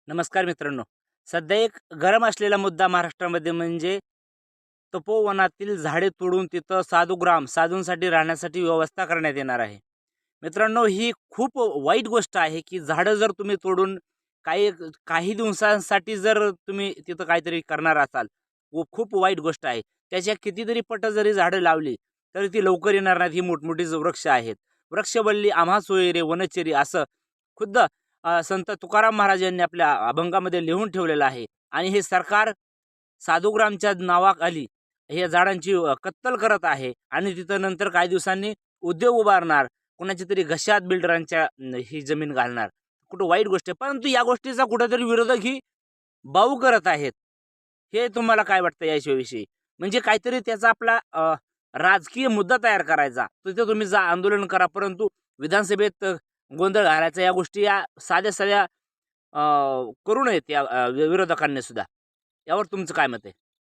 नमस्कार मित्रांनो. सध्या एक गरम असलेला मुद्दा महाराष्ट्रामध्ये म्हणजे तपोवनातील झाडे तोडून तिथं साधुग्राम, साधूंसाठी राहण्यासाठी व्यवस्था करण्यात येणार आहे. मित्रांनो, ही खूप वाईट गोष्ट आहे, की झाडं जर तुम्ही तोडून काही काही दिवसांसाठी जर तुम्ही तिथं काहीतरी करणार असाल, खूप वाईट गोष्ट आहे. त्याच्या कितीतरी पट जरी झाडं लावली, तरी ती लवकर येणार नाहीत. ही मोठमोठी वृक्ष आहेत. वृक्षवल्ली आम्हा सोयी रे वनचरी असं खुद्द संत तुकाराम महाराज यांनी आपल्या अभंगामध्ये लिहून ठेवलेलं आहे. आणि हे सरकार साधुग्रामच्या नावाखाली हे झाडांची कत्तल करत आहे आणि तिथं नंतर काही दिवसांनी उद्योग उभारणार, कुणाची तरी घशात बिल्डरांच्या ही जमीन घालणार. कुठं वाईट गोष्ट आहे. परंतु या गोष्टीचा कुठेतरी विरोधक ही बाऊ करत आहेत. हे तुम्हाला काय वाटतं याविषयी? म्हणजे काहीतरी त्याचा आपला राजकीय मुद्दा तयार करायचा. तिथे तुम्ही जा, आंदोलन करा, परंतु विधानसभेत गोंधळ घालायचा, या गोष्टी या साध्या-साध्या करू नयेत या विरोधकांनी सुद्धा. यावर तुमचं काय मत आहे?